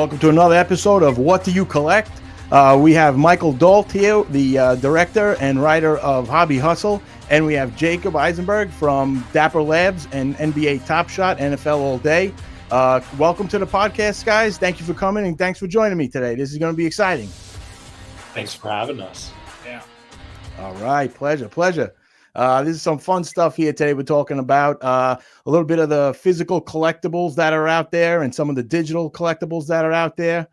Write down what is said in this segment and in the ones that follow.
Welcome to another episode of What Do You Collect? We have Michael Dault here, the director and writer of Hobby Hustle, and we have Jacob Eisenberg from Dapper Labs and NBATOPSHOT, NFL All Day. Welcome to the podcast, guys. Thank you for coming, and thanks for joining me today. This is going to be exciting. Thanks for having us. Yeah. All right. Pleasure. This is some fun stuff here today. We're talking about a little bit of the physical collectibles that are out there and some of the digital collectibles that are out there.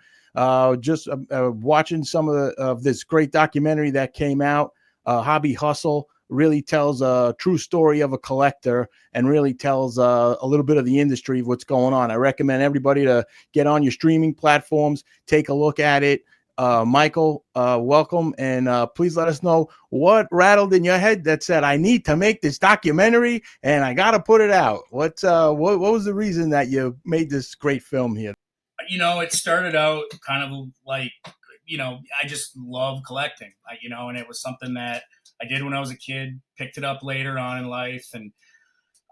Just watching some of this great documentary that came out, Hobby Hustle, really tells a true story of a collector and really tells a little bit of the industry of what's going on. I recommend everybody to get on your streaming platforms, take a look at it. Michael, welcome, and please let us know what rattled in your head that said, I need to make this documentary and I got to put it out. What was the reason that you made this great film here? It started out kind of like, I just love collecting, and it was something that I did when I was a kid, picked it up later on in life. And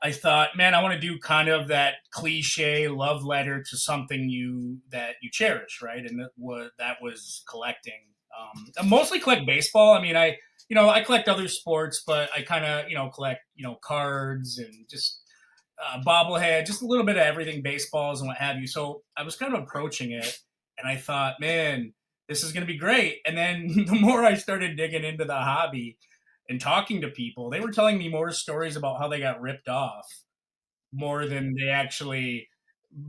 I thought, man, I want to do kind of that cliche love letter to something that you cherish, right? And that was collecting. I mostly collect baseball. I mean, I collect other sports, but I kind of, collect, cards and just bobblehead, just a little bit of everything, baseballs and what have you. So I was kind of approaching it, and I thought, man, this is going to be great. And then the more I started digging into the hobby and talking to people, they were telling me more stories about how they got ripped off more than they actually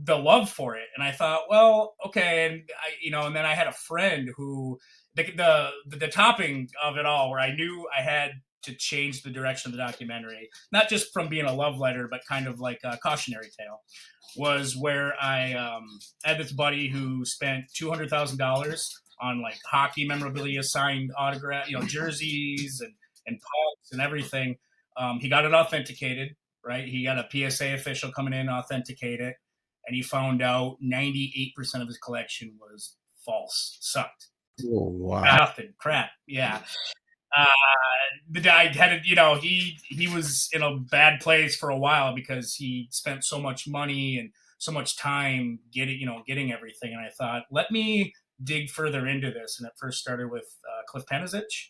the love for it. And I thought, well, okay. And and then I had a friend who the topping of it all, where I knew I had to change the direction of the documentary, not just from being a love letter, but kind of like a cautionary tale, was where I had this buddy who spent $200,000 on like hockey memorabilia, signed autograph, jerseys and pucks and everything. He got it authenticated, right? He got a PSA official coming in, authenticate it, and he found out 98% of his collection was false, sucked. Oh, wow. Nothing, crap, yeah. The guy had, he was in a bad place for a while because he spent so much money and so much time getting everything. And I thought, let me dig further into this. And it first started with Cliff Panizich,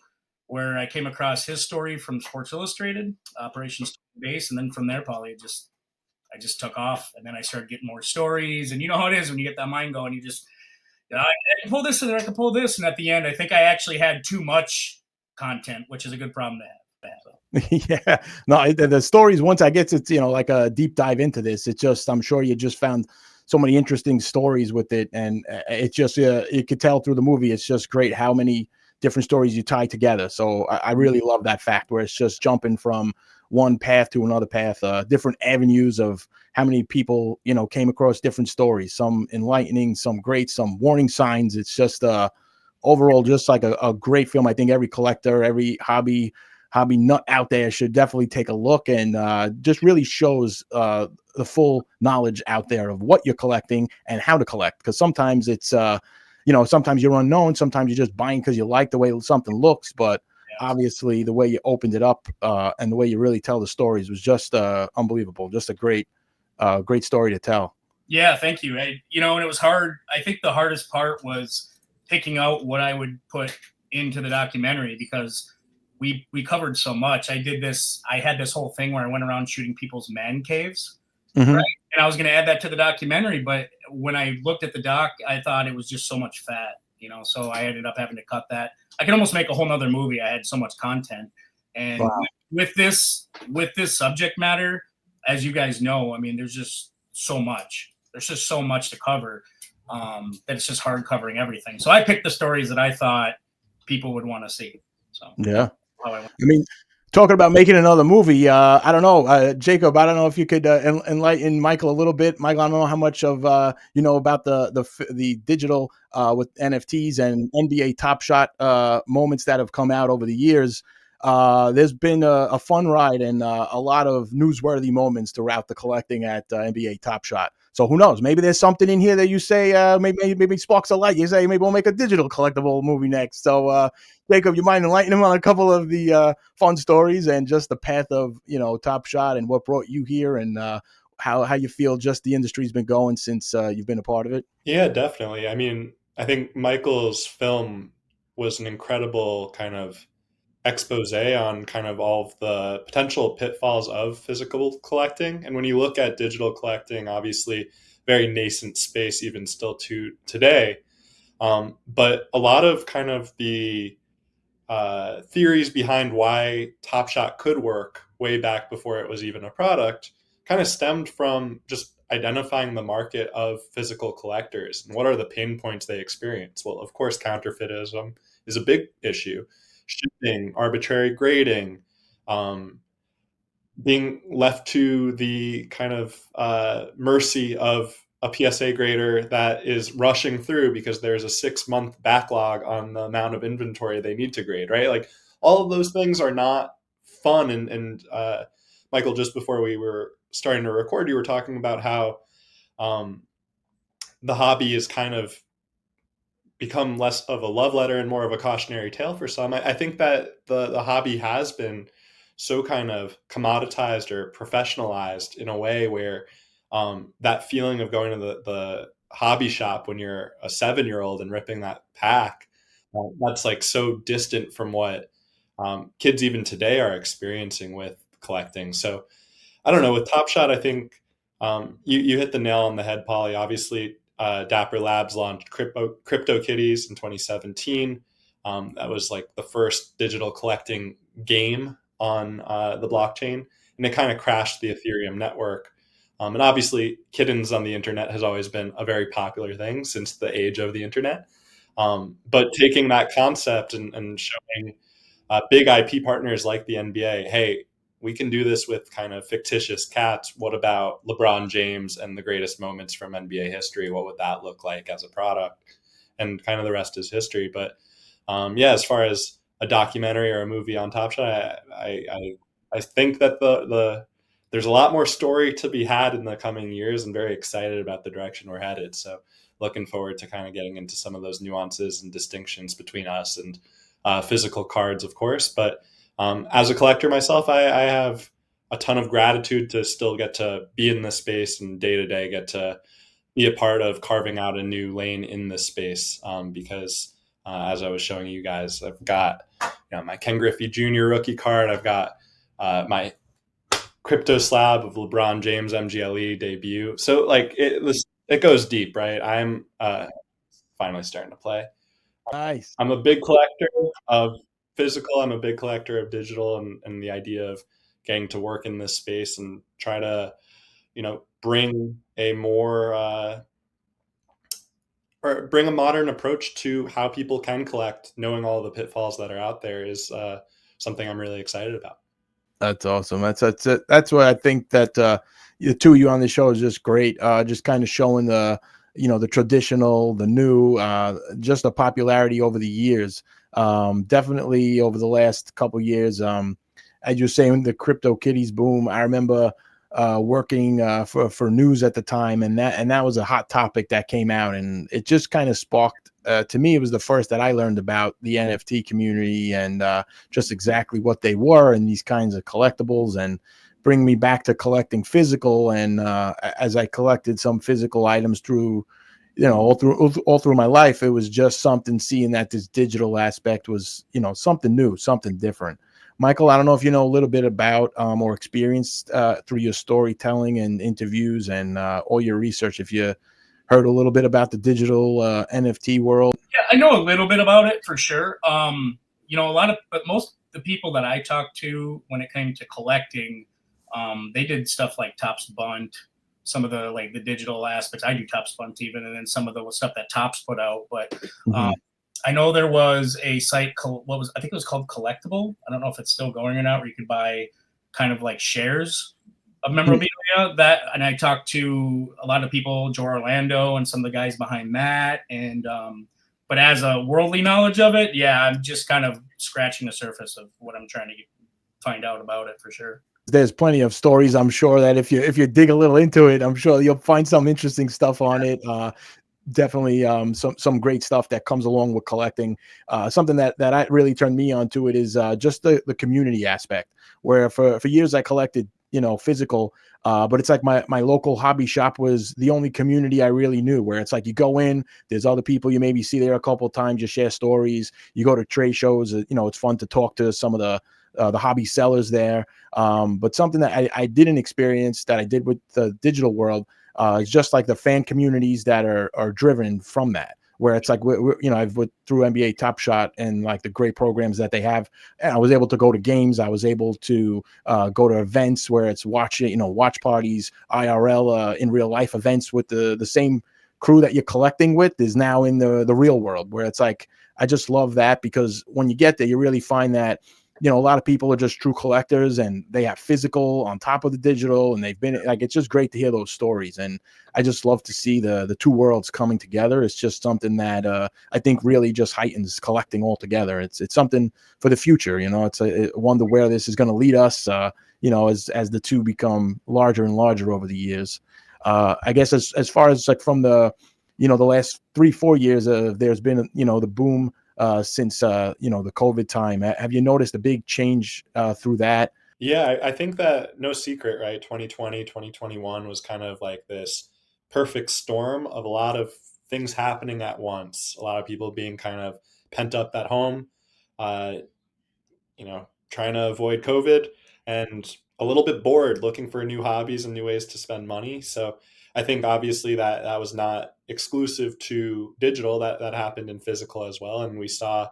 where I came across his story from Sports Illustrated, Operations Base, and then from there, Paulie, I just took off, and then I started getting more stories. And you know how it is when you get that mind going, you just, I can pull this and I can pull this, and at the end, I think I actually had too much content, which is a good problem to have. Yeah, no, the stories, once I get to like a deep dive into this, it's just, I'm sure you just found so many interesting stories with it, and it's just you could tell through the movie. It's just great how many different stories you tie together. So I really love that fact where it's just jumping from one path to another path, different avenues of how many people came across different stories, some enlightening, some great, some warning signs. It's just overall just like a great film. I think every collector, every hobby nut out there should definitely take a look, and just really shows the full knowledge out there of what you're collecting and how to collect. Because sometimes it's sometimes you're unknown, sometimes you're just buying because you like the way something looks, but obviously the way you opened it up and the way you really tell the stories was just unbelievable. Just a great story to tell. Yeah, thank you. And it was hard. I think the hardest part was picking out what I would put into the documentary, because we covered so much. I had this whole thing where I went around shooting people's man caves, mm-hmm. right? And I was going to add that to the documentary, but when I looked at the doc, I thought it was just so much fat, so I ended up having to cut that. I could almost make a whole nother movie. I had so much content. And wow. with this subject matter, as you guys know, I mean, there's just so much. There's just so much to cover that it's just hard covering everything. So I picked the stories that I thought people would want to see. So yeah. I mean, talking about making another movie, I don't know, Jacob, I don't know if you could enlighten Michael a little bit. Michael, I don't know how much of about the digital with NFTs and NBATOPSHOT moments that have come out over the years. There's been a fun ride and a lot of newsworthy moments throughout the collecting at NBATOPSHOT. So who knows? Maybe there's something in here that you say maybe sparks a light. You say maybe we'll make a digital collectible movie next. So Jacob, you mind enlightening him on a couple of the fun stories and just the path of Top Shot and what brought you here and how you feel just the industry's been going since you've been a part of it? Yeah, definitely. I mean, I think Michael's film was an incredible kind of expose on kind of all of the potential pitfalls of physical collecting. And when you look at digital collecting, obviously very nascent space even still to today. But a lot of kind of the theories behind why Top Shot could work way back before it was even a product kind of stemmed from just identifying the market of physical collectors and what are the pain points they experience. Well, of course, counterfeitism is a big issue. Shipping, arbitrary grading, being left to the kind of mercy of a PSA grader that is rushing through because there's a 6-month backlog on the amount of inventory they need to grade, right? Like all of those things are not fun. And Michael, just before we were starting to record, you were talking about how the hobby is kind of become less of a love letter and more of a cautionary tale for some. I think that the hobby has been so kind of commoditized or professionalized in a way where that feeling of going to the hobby shop when you're a 7-year-old and ripping that pack, that's like so distant from what kids even today are experiencing with collecting. So I don't know, with Top Shot, I think you hit the nail on the head, Paulie. Obviously, Dapper Labs launched CryptoKitties in 2017. That was like the first digital collecting game on the blockchain, and it kind of crashed the Ethereum network. And obviously, kittens on the internet has always been a very popular thing since the age of the internet. But taking that concept and showing big IP partners like the NBA, hey, we can do this with kind of fictitious cats. What about LeBron James and the greatest moments from NBA history? What would that look like as a product? And kind of the rest is history. But yeah, as far as a documentary or a movie on Top Shot, I think that there's a lot more story to be had in the coming years, and very excited about the direction we're headed. So looking forward to kind of getting into some of those nuances and distinctions between us and physical cards, of course. But as a collector myself, I have a ton of gratitude to still get to be in this space and day to day get to be a part of carving out a new lane in this space. Because as I was showing you guys, I've got my Ken Griffey Jr. rookie card. I've got my crypto slab of LeBron James MGLE debut. So like it goes deep, right? I'm finally starting to play. Nice. I'm a big collector of physical. I'm a big collector of digital, and the idea of getting to work in this space and try to, bring a more or bring a modern approach to how people can collect, knowing all the pitfalls that are out there, is something I'm really excited about. That's awesome. That's why I think that the two of you on the show is just great. Just kind of showing the the traditional, the new, just the popularity over the years. Definitely over the last couple of years. As you're saying, the CryptoKitties boom. I remember working for news at the time, and that was a hot topic that came out, and it just kind of sparked. To me, it was the first that I learned about the NFT community and just exactly what they were and these kinds of collectibles, and bring me back to collecting physical. And as I collected some physical items through, all through my life, it was just something, seeing that this digital aspect was, something new, something different. Michael, I don't know if you know a little bit about or experienced through your storytelling and interviews and all your research, if you heard a little bit about the digital NFT world. Yeah, I know a little bit about it for sure. But most of the people that I talked to when it came to collecting, they did stuff like Topps Bunt, some of the digital aspects. I do Topps Bunt even, and then some of the stuff that Topps put out. But I know there was a site, I think it was called Collectible. I don't know if it's still going or not, where you could buy kind of like shares of memorabilia. And I talked to a lot of people, Joe Orlando and some of the guys behind that. And but as a worldly knowledge of it, yeah, I'm just kind of scratching the surface of what I'm trying to find out about it for sure. There's plenty of stories. I'm sure that if you dig a little into it, I'm sure you'll find some interesting stuff on it. Definitely some great stuff that comes along with collecting. Something that really turned me on to it is just the community aspect, where for years I collected physical. But it's like my local hobby shop was the only community I really knew, where it's like you go in, there's other people you maybe see there a couple of times, you share stories, you go to trade shows, it's fun to talk to some of the hobby sellers there. But something that I didn't experience that I did with the digital world is just like the fan communities that are driven from that, where it's like, I've went through NBATOPSHOT and like the great programs that they have. And I was able to go to games. I was able to go to events where it's watch parties, IRL, in real life events with the same crew that you're collecting with is now in the real world, where it's like, I just love that, because when you get there, you really find that, a lot of people are just true collectors and they have physical on top of the digital, and they've been like, it's just great to hear those stories. And I just love to see the two worlds coming together. It's just something that I think really just heightens collecting altogether. It's something for the future. It's I wonder where this is going to lead us, as the two become larger and larger over the years. I guess as far as like from the last 3-4 years, there's been, the boom since the COVID time. Have you noticed a big change through that? Yeah, I think that no secret, right? 2020, 2021 was kind of like this perfect storm of a lot of things happening at once. A lot of people being kind of pent up at home, uh, trying to avoid COVID, and a little bit bored, looking for new hobbies and new ways to spend money. So I think obviously that was not exclusive to digital. That happened in physical as well, and we saw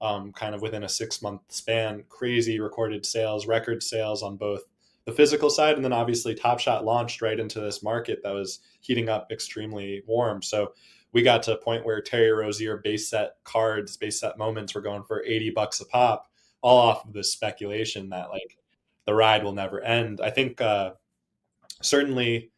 kind of within a 6-month span, crazy recorded sales, record sales on both the physical side, and then obviously Top Shot launched right into this market that was heating up extremely warm. So we got to a point where Terry Rozier base set cards, base set moments were going for $80 a pop, all off of this speculation that like the ride will never end. I think certainly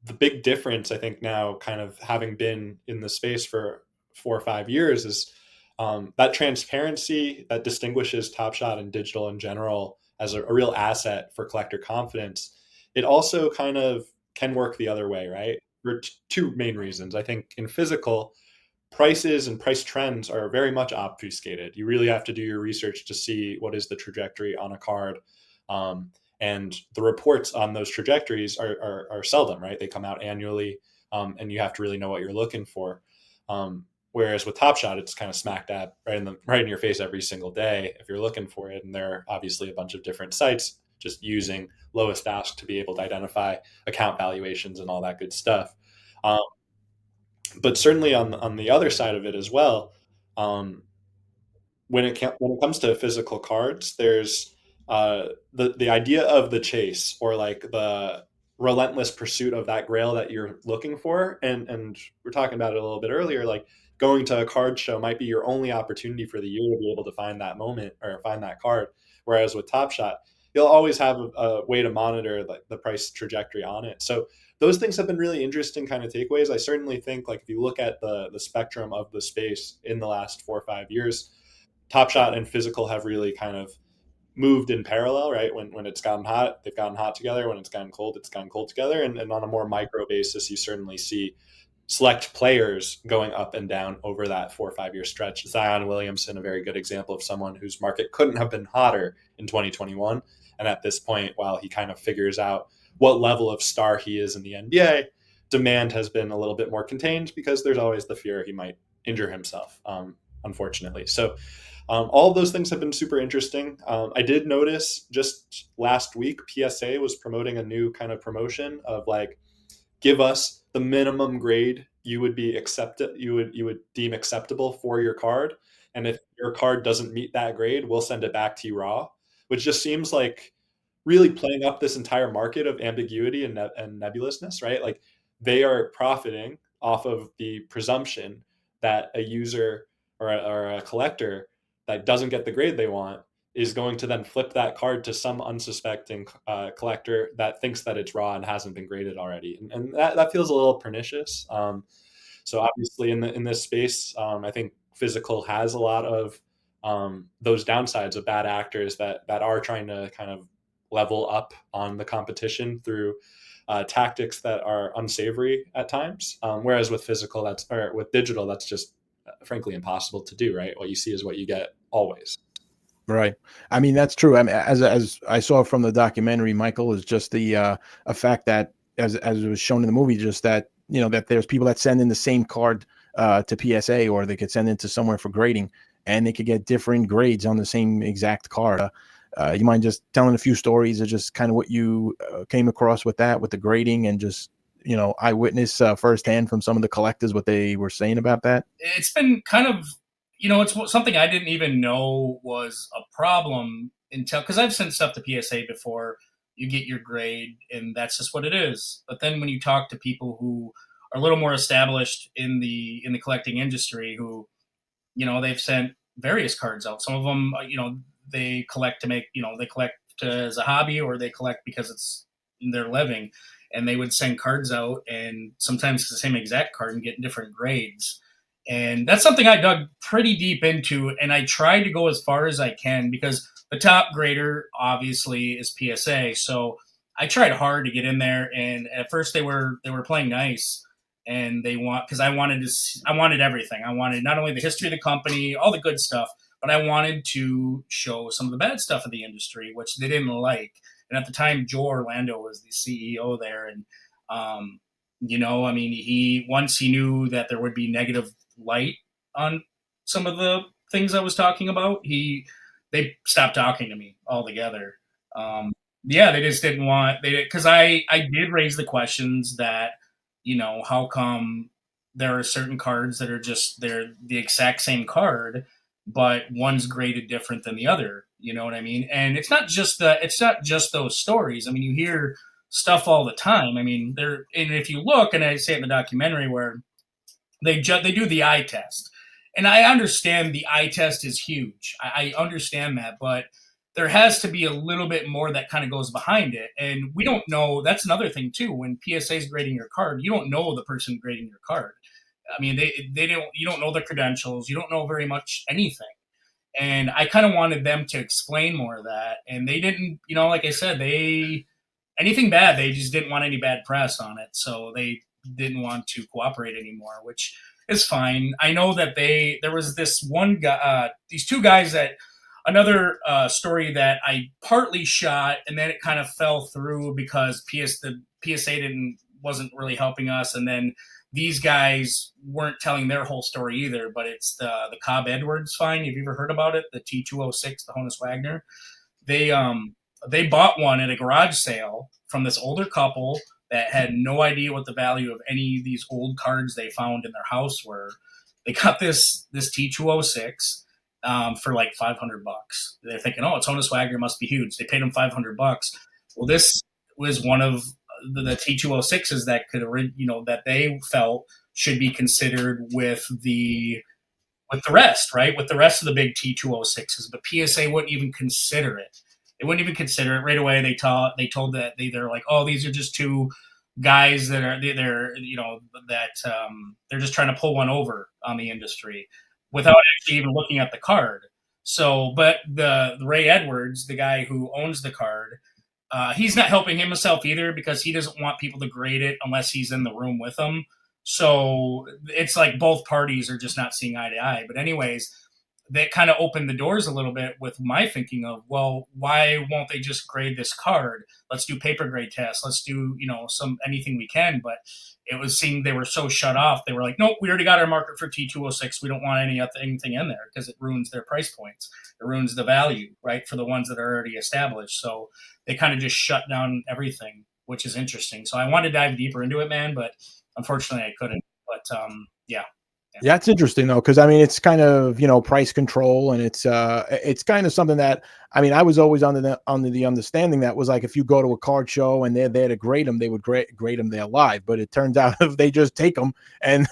the big difference, I think now kind of having been in the space for 4 or 5 years, is that transparency that distinguishes Top Shot and digital in general as a real asset for collector confidence. It also kind of can work the other way, right? For two main reasons. I think in physical, prices and price trends are very much obfuscated. You really have to do your research to see what is the trajectory on a card. And the reports on those trajectories are seldom, right? They come out annually, and you have to really know what you're looking for. Whereas with Top Shot, it's kind of smack dab right in your face every single day if you're looking for it. And there are obviously a bunch of different sites just using lowest ask to be able to identify account valuations and all that good stuff. But certainly on the other side of it as well, um, when it comes to physical cards, there's the idea of the chase, or like the relentless pursuit of that grail that you're looking for, and we're talking about it a little bit earlier. Like going to a card show might be your only opportunity for the year to be able to find that moment or find that card. Whereas with Top Shot, you'll always have a way to monitor like the price trajectory on it. So those things have been really interesting kind of takeaways. I certainly think like if you look at the spectrum of the space in the last 4 or 5 years, Top Shot and physical have really kind of moved in parallel, right? When it's gotten hot, they've gotten hot together. When it's gotten cold, it's gotten cold together. And on a more micro basis, you certainly see select players going up and down over that 4 or 5 year stretch. Zion Williamson, a very good example of someone whose market couldn't have been hotter in 2021. And at this point, while he kind of figures out what level of star he is in the NBA, demand has been a little bit more contained because there's always the fear he might injure himself, unfortunately. So all of those things have been super interesting. I did notice just last week, PSA was promoting a new kind of promotion of like, give us the minimum grade you would deem acceptable for your card, and if your card doesn't meet that grade, we'll send it back to you raw. Which just seems like really playing up this entire market of ambiguity and nebulousness, right? Like they are profiting off of the presumption that a user or a collector that doesn't get the grade they want is going to then flip that card to some unsuspecting collector that thinks that it's raw and hasn't been graded already. And that feels a little pernicious. So obviously in this space, I think physical has a lot of those downsides of bad actors that are trying to kind of level up on the competition through tactics that are unsavory at times. Whereas with with digital, that's just frankly impossible to do, right? What you see is what you get always. Right. I mean, that's true. I mean, as I saw from the documentary, Michael, is just the a fact that as it was shown in the movie, just that, you know, that there's people that send in the same card to PSA, or they could send it to somewhere for grading, and they could get different grades on the same exact card. You mind just telling a few stories of just kind of what you came across with that, with the grading, and just, you know, eyewitness firsthand from some of the collectors what they were saying about that? It's been kind of, you know, it's something I didn't even know was a problem until, because I've sent stuff to PSA before. You get your grade, and that's just what it is. But then when you talk to people who are a little more established in the collecting industry, who, you know, they've sent various cards out. Some of them, you know, they collect to make, you know, they collect as a hobby, or they collect because it's their living, and they would send cards out, and sometimes it's the same exact card and get different grades. And that's something I dug pretty deep into, and I tried to go as far as I can, because the top grader obviously is PSA. So I tried hard to get in there, and at first they were playing nice, and because I wanted everything. I wanted not only the history of the company, all the good stuff, but I wanted to show some of the bad stuff of the industry, which they didn't like. And at the time, Joe Orlando was the CEO there, and you know, I mean, once he knew that there would be negative light on some of the things I was talking about, they stopped talking to me altogether. Yeah, they just didn't want because I did raise the questions that, you know, how come there are certain cards that are just they're the exact same card, but one's graded different than the other. You know what I mean? And it's not just those stories. I mean, you hear stuff all the time. I mean, and if you look, and I say it in the documentary, where they do the eye test, and I understand the eye test is huge. I understand that, but there has to be a little bit more that kind of goes behind it, and we don't know. That's another thing too. When PSA is grading your card, you don't know the person grading your card. I mean, they don't. You don't know their credentials. You don't know very much anything. And I kind of wanted them to explain more of that, and they didn't. You know, like I said, anything bad, they just didn't want any bad press on it, so they didn't want to cooperate anymore, which is fine. I know that there was this one guy, these two guys that another story that I partly shot, and then it kind of fell through because the PSA wasn't really helping us, and then these guys weren't telling their whole story either. But it's the Cobb Edwards fine. Have you ever heard about it? The T206, the Honus Wagner. They bought one at a garage sale from this older couple that had no idea what the value of any of these old cards they found in their house were. They got this T206 for like $500. They're thinking, oh, it's Honus Wagner, must be huge. They paid him $500. Well, this was one of the T206s that that they felt should be considered with the rest, right? With the rest of the big T206s, but PSA wouldn't even consider it. They wouldn't even consider it right away. They told that they're like, oh, these are just two guys that are they're just trying to pull one over on the industry without actually even looking at the card. So, but the Ray Edwards, the guy who owns the card, he's not helping himself either, because he doesn't want people to grade it unless he's in the room with them. So it's like both parties are just not seeing eye to eye. But anyways, that kind of opened the doors a little bit with my thinking of, well, why won't they just grade this card? Let's do paper grade tests. Let's do, anything we can. But it seemed they were so shut off. They were like, nope, we already got our market for T206. We don't want anything in there, because it ruins their price points. It ruins the value, right, for the ones that are already established. So they kind of just shut down everything, which is interesting. So I wanted to dive deeper into it, man, but unfortunately I couldn't. But yeah. Yeah, it's interesting though, because I mean, it's kind of, price control, and it's kind of something that, I mean, I was always under the understanding that was like, if you go to a card show and they're there to grade them, they would grade them there live. But it turns out if they just take them and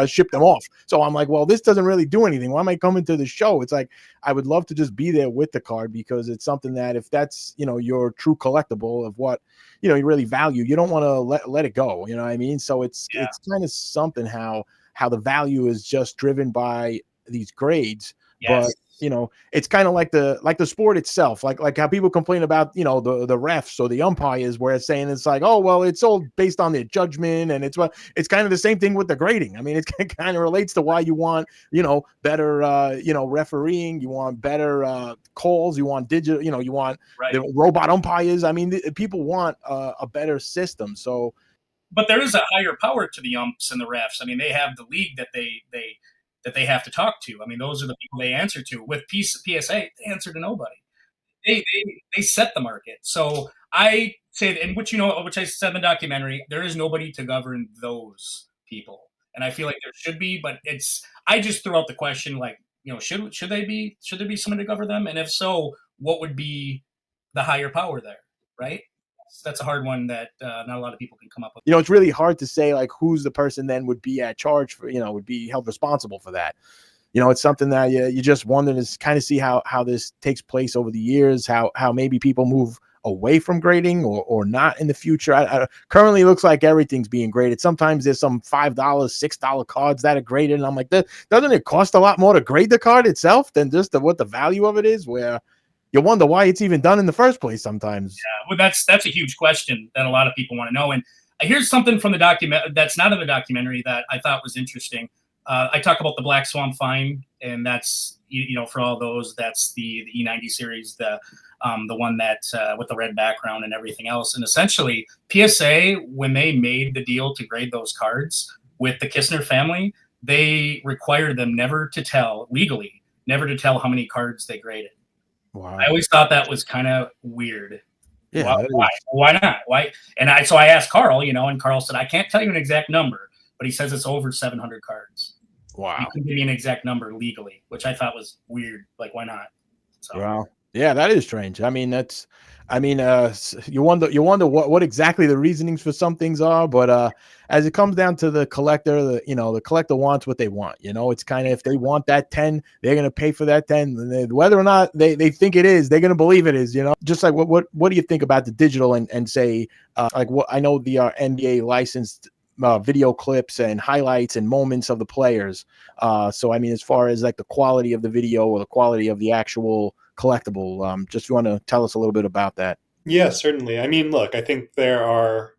ship them off. So I'm like, well, this doesn't really do anything. Why am I coming to the show? It's like, I would love to just be there with the card, because it's something that if that's, your true collectible of what, you really value, you don't want to let it go. You know what I mean? So it's kind of something how the value is just driven by these grades. Yes. But you know, it's kind of like the sport itself, like how people complain about, you know, the refs or the umpires, where it's saying it's like, oh well, it's all based on their judgment, and it's kind of the same thing with the grading. I mean, it kind of relates to why you want, you know, better you know, refereeing, you want better calls, you want digital, you know, you want the robot umpires. I mean, people want a better system. So, but there is a higher power to the umps and the refs. I mean, they have the league that they have to talk to. I mean, those are the people they answer to. With PSA, they answer to nobody. They set the market. So I say, and which, you know, which I said in the documentary, there is nobody to govern those people, and I feel like there should be. But I just threw out the question, like, you know, should there be someone to govern them, and if so, what would be the higher power there, right? That's a hard one that not a lot of people can come up with. You know, it's really hard to say like who's the person then would be at charge for, you know, would be held responsible for that. You know, it's something that you just wonder to kind of see how this takes place over the years, how maybe people move away from grading or not in the future. Currently, it looks like everything's being graded. Sometimes there's some $5, $6 cards that are graded, and I'm like, doesn't it cost a lot more to grade the card itself than just what the value of it is? Where you wonder why it's even done in the first place sometimes. Yeah, well, that's a huge question that a lot of people want to know. And here's something from the document that's not in the documentary that I thought was interesting. I talk about the Black Swan fine, and that's, you know, for all those, that's the E90 series, the one that with the red background and everything else. And essentially, PSA, when they made the deal to grade those cards with the Kistner family, they required them never to tell how many cards they graded. Wow. I always thought that was kind of weird. Yeah. Why not? Why? And so I asked Carl, you know, and Carl said, I can't tell you an exact number, but he says it's over 700 cards. Wow. You can give me an exact number legally, which I thought was weird. Like, why not? So. Wow. Yeah, that is strange. I mean, you wonder what exactly the reasonings for some things are, but as it comes down to the collector, the collector wants what they want. You know, it's kind of, if they want that 10, they're going to pay for that 10, whether or not they think it is, they're going to believe it is, you know. Just like what do you think about the digital and say like what I know the NBA licensed video clips and highlights and moments of the players. So, I mean, as far as like the quality of the video or the quality of the actual collectible, just want to tell us a little bit about that. Yeah, certainly. I mean, look, I think there are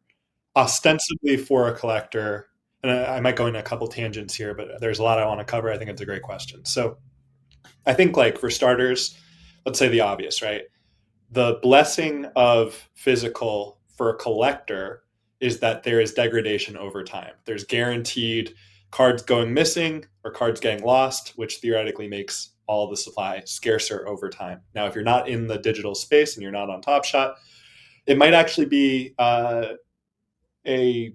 ostensibly for a collector, and I might go into a couple tangents here, but there's a lot I want to cover. I think it's a great question. So I think, like, for starters, let's say the obvious, right? The blessing of physical for a collector is that there is degradation over time. There's guaranteed cards going missing or cards getting lost, which theoretically makes all the supply scarcer over time. Now, if you're not in the digital space and you're not on Top Shot, it might actually be a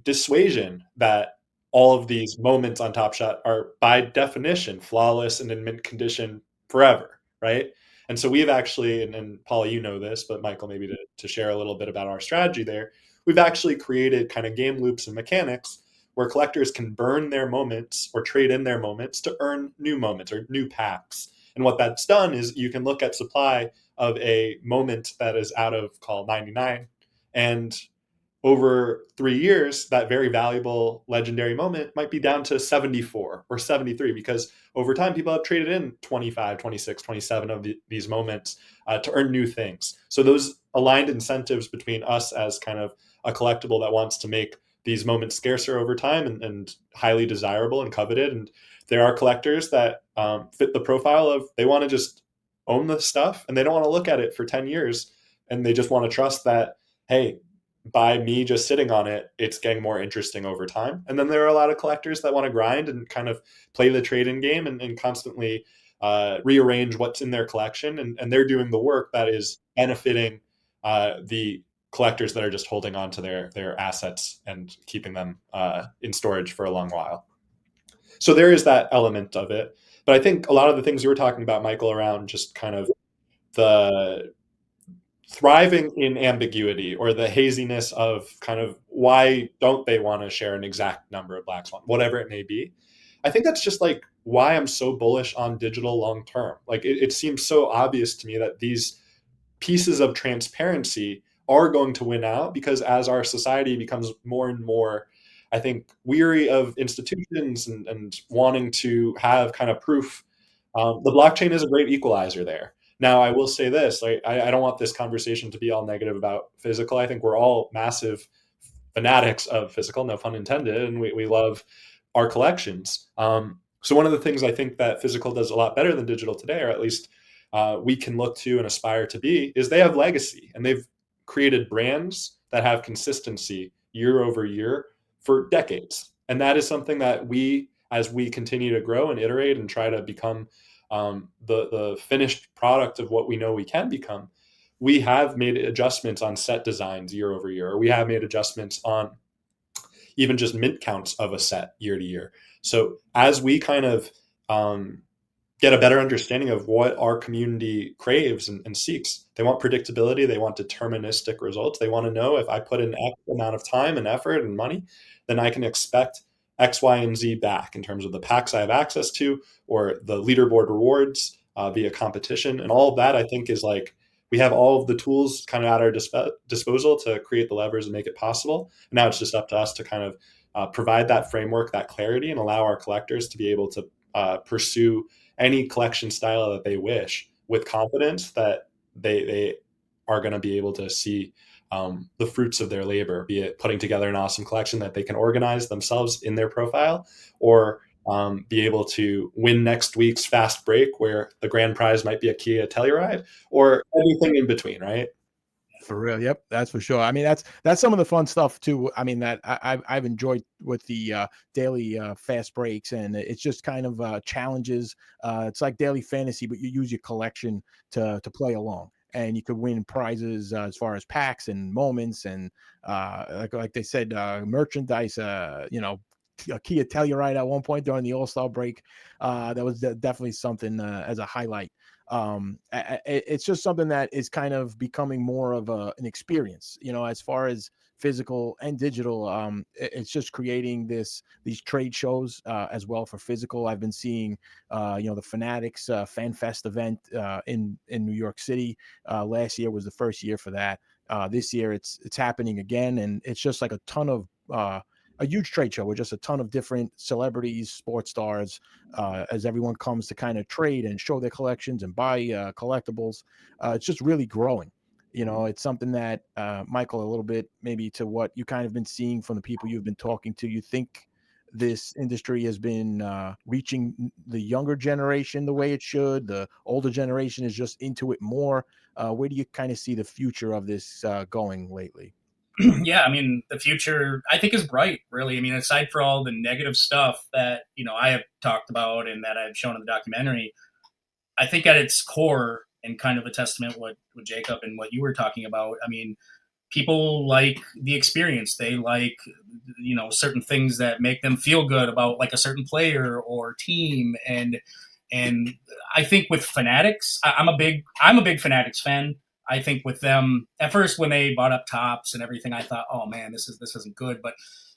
dissuasion that all of these moments on Top Shot are by definition flawless and in mint condition forever, right? And so we've actually, and Paulie, you know this, but Michael, maybe to share a little bit about our strategy there, we've actually created kind of game loops and mechanics where collectors can burn their moments or trade in their moments to earn new moments or new packs. And what that's done is you can look at supply of a moment that is out of call 99, and over 3 years, that very valuable legendary moment might be down to 74 or 73, because over time, people have traded in 25, 26, 27 of these moments to earn new things. So those aligned incentives between us as kind of a collectible that wants to make these moments scarcer over time and highly desirable and coveted. And there are collectors that fit the profile of, they want to just own the stuff and they don't want to look at it for 10 years. And they just want to trust that, hey, by me just sitting on it, it's getting more interesting over time. And then there are a lot of collectors that want to grind and kind of play the trade-in game and constantly rearrange what's in their collection. And they're doing the work that is benefiting the collectors that are just holding on to their assets and keeping them in storage for a long while. So there is that element of it. But I think a lot of the things you were talking about, Michael, around just kind of the thriving in ambiguity or the haziness of kind of why don't they want to share an exact number of Black Swan, whatever it may be. I think that's just like why I'm so bullish on digital long term. Like it seems so obvious to me that these pieces of transparency are going to win out, because as our society becomes more and more, I think, weary of institutions and wanting to have kind of proof The blockchain is a great equalizer there. Now, I will say this, like, I don't want this conversation to be all negative about physical. I think we're all massive fanatics of physical, no pun intended, and we love our collections. So one of the things I think that physical does a lot better than digital today, or at least we can look to and aspire to be, is they have legacy, and they've created brands that have consistency year over year for decades. And that is something that we, as we continue to grow and iterate and try to become the finished product of what we know we can become, we have made adjustments on set designs year over year. Or we have made adjustments on even just mint counts of a set year to year. So as we kind of get a better understanding of what our community craves and seeks, they want predictability. They want deterministic results. They want to know, if I put in X amount of time and effort and money, then I can expect X, Y, and Z back in terms of the packs I have access to, or the leaderboard rewards via competition. And all of that, I think, is like, we have all of the tools kind of at our disposal to create the levers and make it possible. And now it's just up to us to kind of provide that framework, that clarity, and allow our collectors to be able to pursue any collection style that they wish with confidence that they are going to be able to see the fruits of their labor, be it putting together an awesome collection that they can organize themselves in their profile, or be able to win next week's fast break where the grand prize might be a Kia Telluride, or anything in between, right? For real. Yep. That's for sure. I mean, that's some of the fun stuff too. I mean, that I've enjoyed with the daily fast breaks, and it's just kind of challenges. It's like daily fantasy, but you use your collection to play along, and you could win prizes as far as packs and moments, and like they said, merchandise. A Kia Telluride at one point during the All-Star break. That was definitely something as a highlight. It's just something that is kind of becoming more of an experience, as far as physical and digital. It's just creating these trade shows as well for physical. I've been seeing the Fanatics Fan Fest event in New York City. Last year was the first year for that. This year it's happening again, and it's just like a ton of a huge trade show with just a ton of different celebrities, sports stars, as everyone comes to kind of trade and show their collections and buy collectibles. It's just really growing. It's something that, Michael, a little bit maybe to what you kind of been seeing from the people you've been talking to, you think this industry has been reaching the younger generation the way it should? The older generation is just into it more. Where do you kind of see the future of this going lately? Yeah, I mean, the future I think is bright, really. I mean, aside for all the negative stuff that, I have talked about and that I've shown in the documentary, I think at its core, and kind of a testament with Jacob and what you were talking about, I mean, people like the experience. They like, certain things that make them feel good about like a certain player or team. And I think with Fanatics, I'm a big Fanatics fan. I think with them at first when they bought up Tops and everything, I thought, oh man, this isn't good. But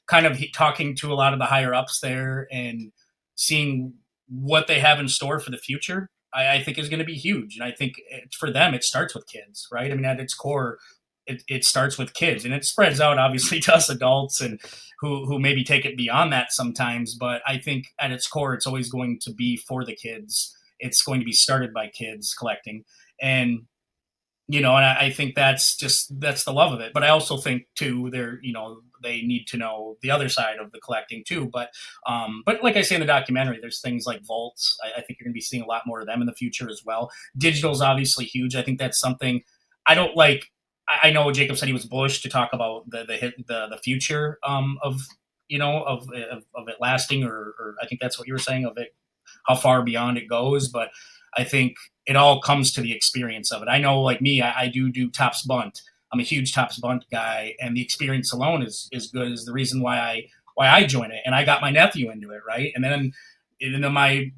kind of talking to a lot of the higher ups there and seeing what they have in store for the future, I think is going to be huge. And I think for them, it starts with kids, right? I mean, at its core, it starts with kids, and it spreads out obviously to us adults and who maybe take it beyond that sometimes. But I think at its core, it's always going to be for the kids. It's going to be started by kids collecting. And and I think that's the love of it. But I also think too, they need to know the other side of the collecting too. But like I say in the documentary, there's things like vaults. I think you're going to be seeing a lot more of them in the future as well. Digital is obviously huge. I think that's something I don't like. I know Jacob said he was bullish to talk about the future of it lasting, or I think that's what you were saying, of it, how far beyond it goes. But I think it all comes to the experience of it. I know, like me, I do Tops Bunt. I'm a huge Tops Bunt guy, and the experience alone is good. Is the reason why I join it, and I got my nephew into it, right? And then my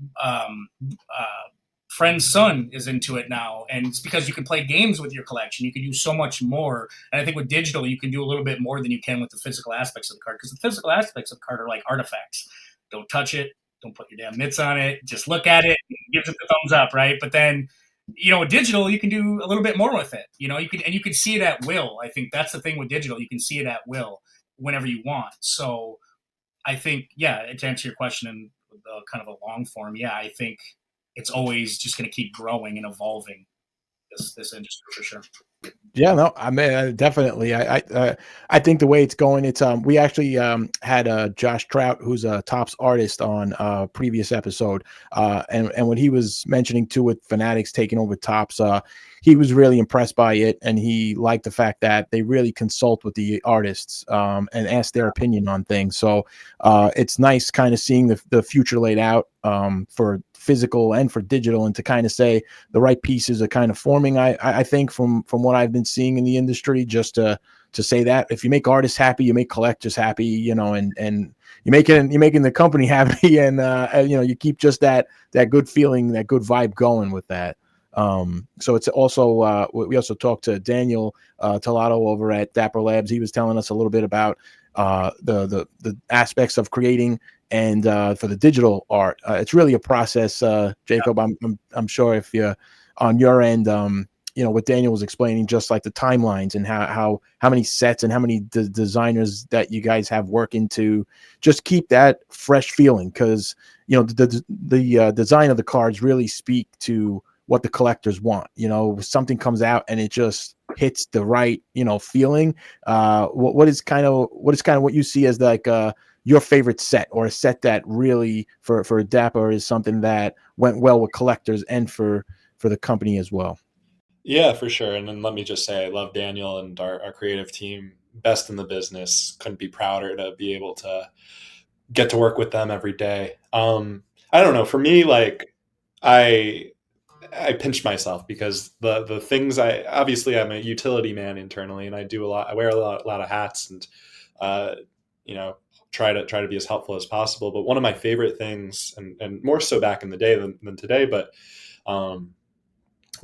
friend's son is into it now, and it's because you can play games with your collection. You can do so much more, and I think with digital, you can do a little bit more than you can with the physical aspects of the card, because the physical aspects of the card are like artifacts. Don't touch it. Don't put your damn mitts on it. Just look at it. It gives it the thumbs up, right? But then, with digital, you can do a little bit more with it. You can see it at will. I think that's the thing with digital. You can see it at will whenever you want. So I think, yeah, to answer your question in the kind of a long form, yeah, I think it's always just going to keep growing and evolving, this industry for sure. Yeah, no, I mean, definitely. I think the way it's going, it's we actually had Josh Trout, who's a Topps artist, on a previous episode, and when he was mentioning too with Fanatics taking over Topps, he was really impressed by it, and he liked the fact that they really consult with the artists and ask their opinion on things. So it's nice kind of seeing the future laid out for physical and for digital, and to kind of say the right pieces are kind of forming. I think from what I've been seeing in the industry, just to say that if you make artists happy, you make collectors happy, you know, and you're making the company happy, and you know, you keep just that good feeling, that good vibe going with that. So it's also we also talked to Daniel Talato over at Dapper Labs. He was telling us a little bit about the aspects of creating, and for the digital art, it's really a process. Jacob, I'm sure if you're on your end, you know, what Daniel was explaining, just like the timelines and how many sets and how many designers that you guys have working to just keep that fresh feeling, because you know the design of the cards really speak to what the collectors want. You know, something comes out and it just hits the right, you know, feeling. What is kind of what you see as like your favorite set, or a set that really for Dapper is something that went well with collectors and for the company as well? Yeah, for sure. And then let me just say, I love Daniel and our creative team, best in the business. Couldn't be prouder to be able to get to work with them every day. I don't know. For me, like I pinch myself because the things obviously I'm a utility man internally, and I do a lot. I wear a lot of hats, and you know, try to be as helpful as possible. But one of my favorite things, and more so back in the day than today, but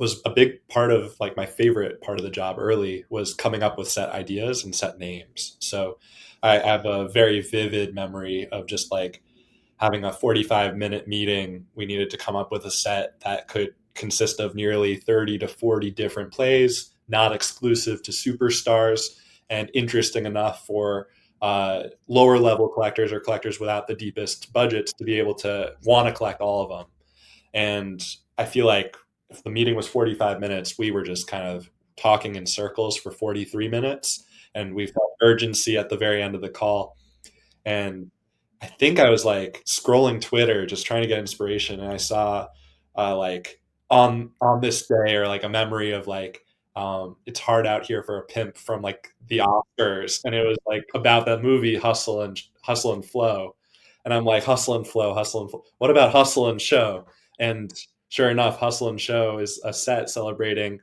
was a big part of like my favorite part of the job early was coming up with set ideas and set names. So I have a very vivid memory of just like having a 45-minute meeting. We needed to come up with a set that could consist of nearly 30 to 40 different plays, not exclusive to superstars, and interesting enough for lower level collectors or collectors without the deepest budgets to be able to want to collect all of them. And I feel like if the meeting was 45 minutes, we were just kind of talking in circles for 43 minutes. And we felt urgency at the very end of the call. And I think I was like scrolling Twitter, just trying to get inspiration. And I saw like on this day, or like a memory of like, it's hard out here for a pimp from like the Oscars. And it was like about that movie, Hustle and Flow. And I'm like, Hustle and Flow, Hustle and Flow. What about Hustle and Show? And sure enough, Hustle and Show is a set celebrating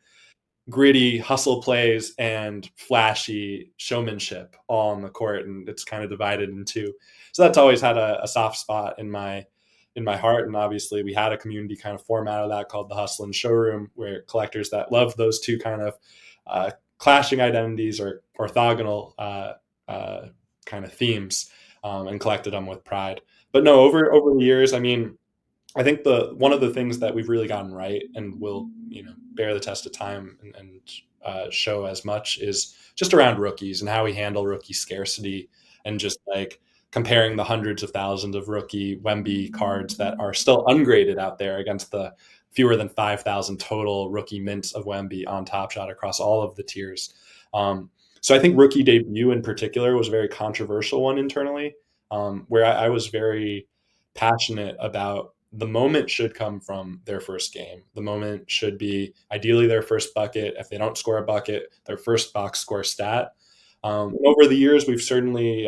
gritty hustle plays and flashy showmanship all on the court, and it's kind of divided in two. So that's always had a soft spot in my heart. And obviously we had a community kind of format of that called the Hustle and Showroom, where collectors that love those two kind of clashing identities or orthogonal kind of themes and collected them with pride. But no, over the years, I mean, I think one of the things that we've really gotten right and will, you know, bear the test of time and show as much is just around rookies and how we handle rookie scarcity, and just like comparing the hundreds of thousands of rookie Wemby cards that are still ungraded out there against the fewer than 5,000 total rookie mints of Wemby on Top Shot across all of the tiers. So I think rookie debut in particular was a very controversial one internally, where I was very passionate about the moment should come from their first game. The moment should be ideally their first bucket. If they don't score a bucket, their first box score stat. Over the years, we've certainly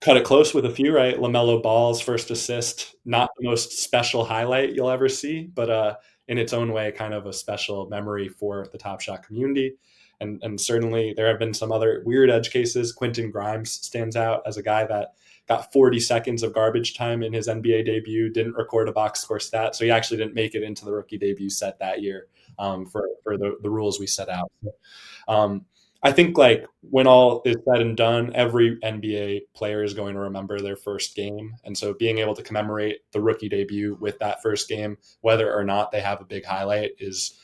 cut it close with a few, right? LaMelo Ball's first assist, not the most special highlight you'll ever see, but in its own way, kind of a special memory for the Top Shot community. And certainly there have been some other weird edge cases. Quentin Grimes stands out as a guy that got 40 seconds of garbage time in his NBA debut, didn't record a box score stat. So he actually didn't make it into the rookie debut set that year for the rules we set out. I think like when all is said and done, every NBA player is going to remember their first game. And so being able to commemorate the rookie debut with that first game, whether or not they have a big highlight, is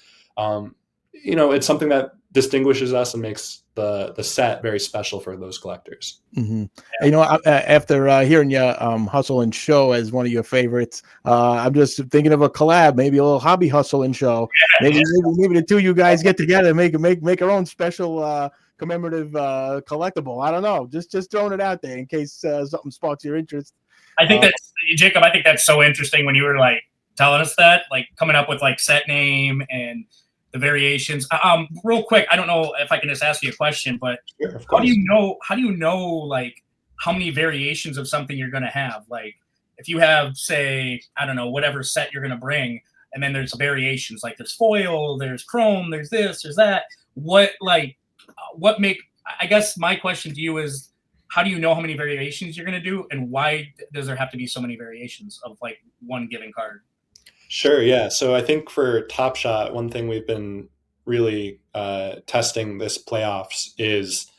it's something that distinguishes us and makes the set very special for those collectors. Mm-hmm. After hearing you hustle and show as one of your favorites, I'm just thinking of a collab, maybe a little hobby hustle and show. Maybe the two of you guys get together, and make our own special commemorative collectible. I don't know, just throwing it out there in case something sparks your interest. I think that's Jacob. I think that's so interesting when you were like telling us that, like coming up with like set name and the variations. Real quick, I don't know if I can just ask you a question, but Sure, how do you know like how many variations of something you're going to have? Like if you have, say, I don't know, whatever set you're going to bring, and then there's variations, like there's foil, there's chrome, there's this, there's that. I guess my question to you is, how do you know how many variations you're going to do, and why does there have to be so many variations of like one given card? Sure, yeah. So I think for Top Shot, one thing we've been really testing this playoffs is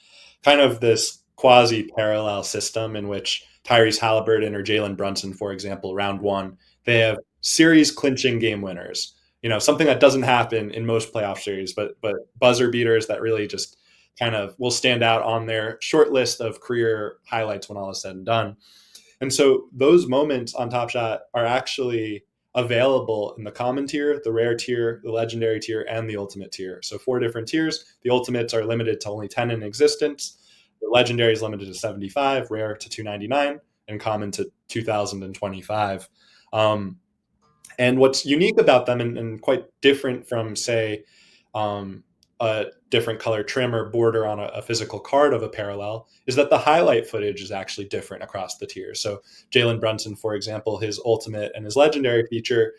kind of this quasi-parallel system in which Tyrese Halliburton or Jalen Brunson, for example, round one, they have series clinching game winners. Something that doesn't happen in most playoff series, but buzzer beaters that really just kind of will stand out on their short list of career highlights when all is said and done. And so those moments on Top Shot are actually available in the common tier, the rare tier, the legendary tier, and the ultimate tier. So 4 different tiers. The ultimates are limited to only 10 in existence. The legendary is limited to 75, rare to 299, and common to 2025. And what's unique about them and quite different from, say, a different color trim or border on a physical card of a parallel is that the highlight footage is actually different across the tiers. So Jalen Brunson, for example, his ultimate and his legendary feature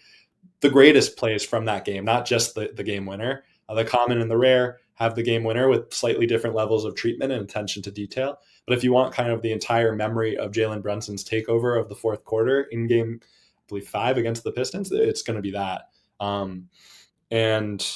the greatest plays from that game, not just the game winner. The common and the rare have the game winner with slightly different levels of treatment and attention to detail. But if you want kind of the entire memory of Jalen Brunson's takeover of the fourth quarter in game, I believe 5 against the Pistons, it's going to be that. And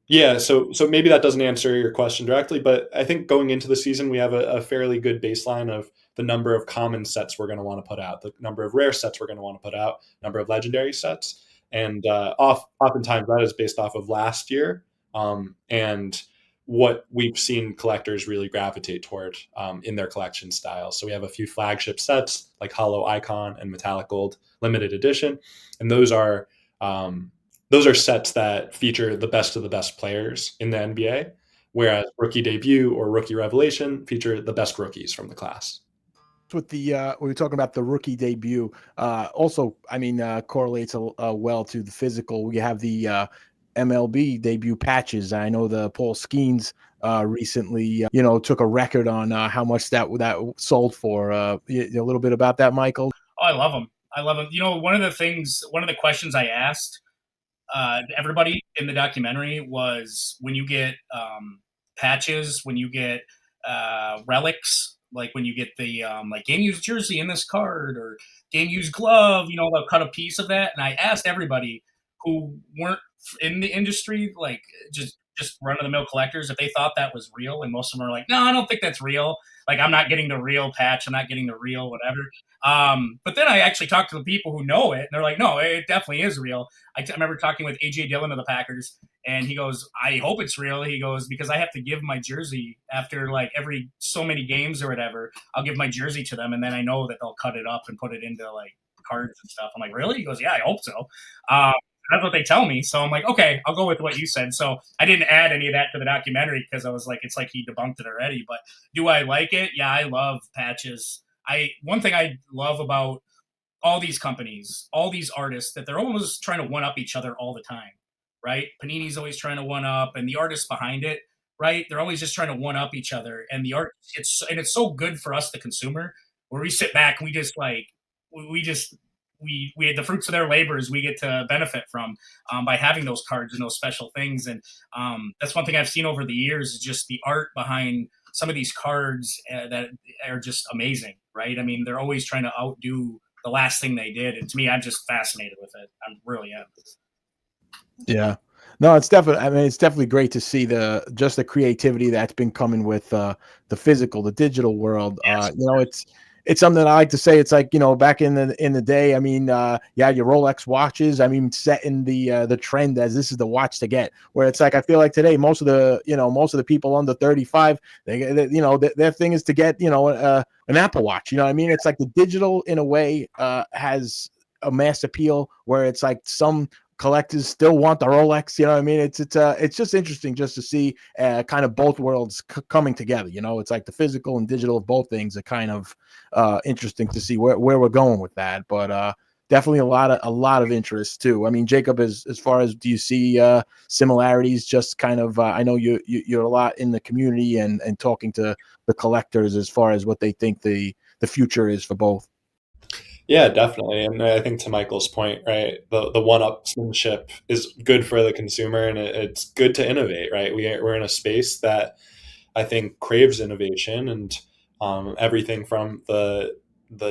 yeah, so maybe that doesn't answer your question directly, but I think going into the season, we have a fairly good baseline of the number of common sets we're going to want to put out, the number of rare sets we're going to want to put out, number of legendary sets. And oftentimes that is based off of last year and what we've seen collectors really gravitate toward in their collection style. So we have a few flagship sets like Hollow Icon and Metallic Gold Limited Edition. And those are sets that feature the best of the best players in the NBA, whereas Rookie Debut or Rookie Revelation feature the best rookies from the class. With the we were talking about the Rookie Debut, also, I mean, correlates well to the physical. We have the MLB debut patches. I know the Paul Skeens recently, took a record on how much that sold for. A little bit about that, Michael. Oh, I love them. One of the questions I asked everybody in the documentary was, when you get patches, when you get relics, like when you get the like game used jersey in this card or game used glove, they'll cut a piece of that. And I asked everybody who weren't in the industry, like just run of the mill collectors, if they thought that was real. And most of them are like, no, I don't think that's real. Like, I'm not getting the real patch. I'm not getting the real whatever. But then I actually talked to the people who know it, and they're like, no, it definitely is real. I remember talking with AJ Dillon of the Packers, and he goes, I hope it's real. He goes, because I have to give my jersey after like every so many games or whatever. I'll give my jersey to them, and then I know that they'll cut it up and put it into like cards and stuff. I'm like, really? He goes, yeah, I hope so. That's what they tell me. So I'm like, okay, I'll go with what you said. So I didn't add any of that to the documentary because I was like, it's like he debunked it already. But do I like it? Yeah, I love patches. One thing I love about all these companies, all these artists, that they're almost trying to one up each other all the time, right? Panini's always trying to one up, and the artists behind it, right? They're always just trying to one up each other. And the art, it's so good for us, the consumer, where we sit back and we had the fruits of their labors we get to benefit from by having those cards and those special things. And that's one thing I've seen over the years, is just the art behind some of these cards that are just amazing, right? I mean, they're always trying to outdo the last thing they did. And to me, I'm just fascinated with it. I really am. Yeah. No, it's definitely great to see the creativity that's been coming with the physical, the digital world. Yes. it's something that I like to say. It's like, back in the day, I mean, you had your Rolex watches. I mean, setting the trend as this is the watch to get. Where it's like, I feel like today, most of the people under 35, their thing is to get, an Apple Watch. You know what I mean? It's like the digital in a way has a mass appeal where it's like some collectors still want the Rolex. You know what I mean? It's just interesting just to see kind of both worlds coming together. It's like the physical and digital of both things are kind of interesting to see where we're going with that. But definitely a lot of interest too. I mean, Jacob, as far as, do you see similarities? Just kind of, I know you're a lot in the community and talking to the collectors as far as what they think the future is for both. Yeah, definitely. And I think to Michael's point, right, the one-upsmanship is good for the consumer, and it's good to innovate, right? We're in a space that I think craves innovation, and everything from the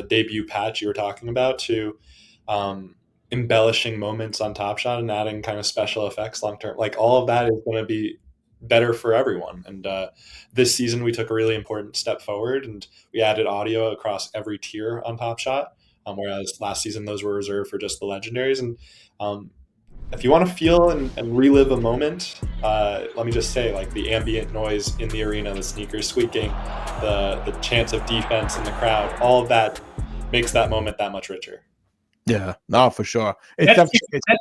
debut patch you were talking about to embellishing moments on Top Shot and adding kind of special effects long term. Like, all of that is going to be better for everyone. And this season we took a really important step forward, and we added audio across every tier on Top Shot. Whereas last season those were reserved for just the legendaries. And if you want to feel and relive a moment, let me just say, like, the ambient noise in the arena, the sneakers squeaking, the chants of defense in the crowd, all of that makes that moment that much richer. Yeah, no, for sure. That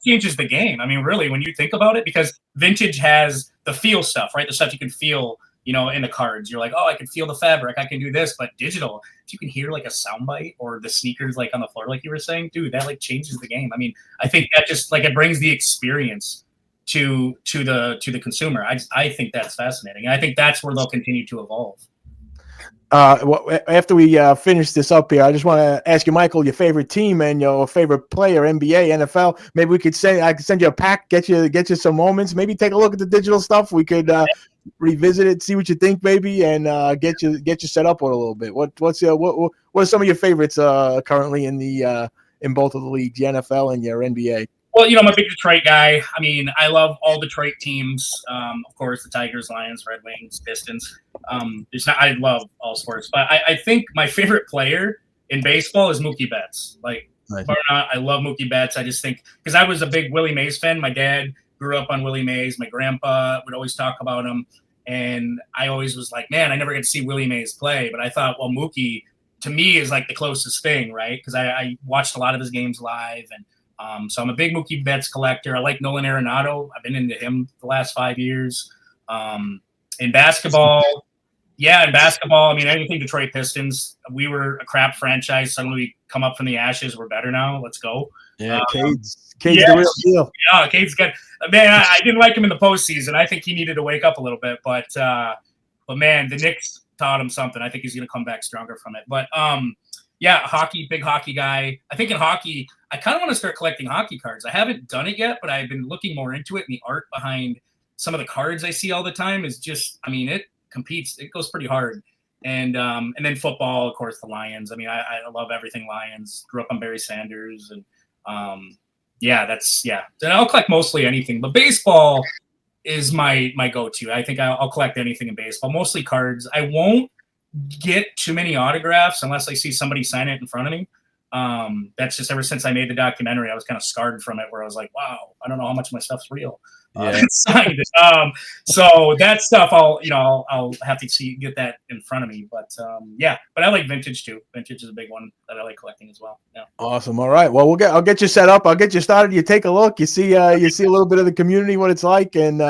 changes the game. I mean, really, when you think about it, because vintage has the feel stuff, right? The stuff you can feel, in the cards. You're like, oh, I can feel the fabric, I can do this. But digital, if you can hear like a soundbite or the sneakers like on the floor, like you were saying, dude, that like changes the game. I mean, I think that just like it brings the experience to the consumer. I think that's fascinating. And I think that's where they'll continue to evolve. Well, after we finish this up here, I just want to ask you, Michael, your favorite team and your favorite player, NBA, NFL. Maybe I could send you a pack, get you some moments. Maybe take a look at the digital stuff. We could revisit it, see what you think, maybe, and get you set up with a little bit. What are some of your favorites currently in both of the leagues, the NFL and your NBA? Well, I'm a big Detroit guy. I mean, I love all Detroit teams. Of course, the Tigers, Lions, Red Wings, Pistons. I love all sports, but I think my favorite player in baseball is Mookie Betts. Like, nice. I love Mookie Betts. I just think, because I was a big Willie Mays fan. My dad grew up on Willie Mays. My grandpa would always talk about him. And I always was like, man, I never get to see Willie Mays play. But I thought, well, Mookie, to me, is like the closest thing, right? Because I watched a lot of his games live. And so I'm a big Mookie Betts collector. I like Nolan Arenado. I've been into him the last 5 years. In basketball, I mean, anything Detroit Pistons. We were a crap franchise. Suddenly we come up from the ashes. We're better now. Let's go. Yeah, Cade's the real deal. Yeah, Cade's good. Man, I didn't like him in the postseason. I think he needed to wake up a little bit. But man, the Knicks taught him something. I think he's going to come back stronger from it. But yeah, hockey, big hockey guy. I think in hockey, I kind of want to start collecting hockey cards. I haven't done it yet, but I've been looking more into it. And the art behind some of the cards I see all the time is just, I mean, it competes. It goes pretty hard. And then football, of course, the Lions. I mean, I love everything Lions. Grew up on Barry Sanders. And Then I'll collect mostly anything. But baseball is my go-to. I think I'll collect anything in baseball, mostly cards. I won't get too many autographs unless I see somebody sign it in front of me. That's just ever since I made the documentary, I was kind of scarred from it, where I was like, wow, I don't know how much of my stuff's real. Signed. So that stuff I'll have to get that in front of me. But but I like vintage too. Vintage is a big one that I like collecting as well. Yeah. Awesome. All right. Well, I'll get you set up. I'll get you started. You take a look. You see a little bit of the community, what it's like, and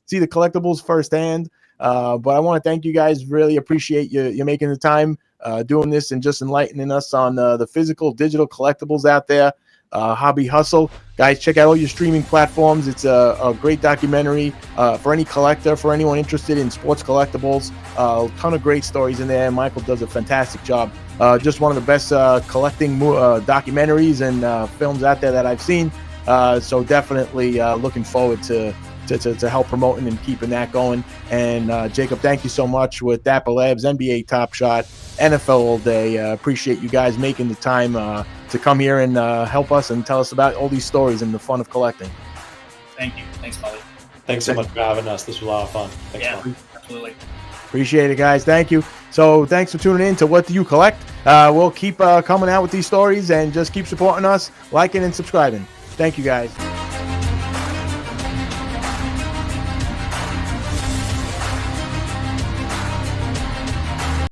see the collectibles firsthand. But I want to thank you guys. Really appreciate you making the time doing this and just enlightening us on the physical, digital collectibles out there. Hobby hustle, guys. Check out all your streaming platforms. It's a great documentary for any collector, for anyone interested in sports collectibles. A ton of great stories in there. Michael does a fantastic job. Just one of the best collecting documentaries and films out there that I've seen. So definitely looking forward to help promoting and keeping that going. And Jacob, thank you so much with Dapper Labs, NBA Top Shot, NFL All Day. Appreciate you guys making the time to come here and help us and tell us about all these stories and the fun of collecting. Thank you. Thanks, Paulie. Thanks so much for having us. This was a lot of fun. Thanks, Absolutely. Appreciate it, guys. Thank you. So thanks for tuning in to What Do You Collect? We'll keep coming out with these stories, and just keep supporting us, liking and subscribing. Thank you, guys.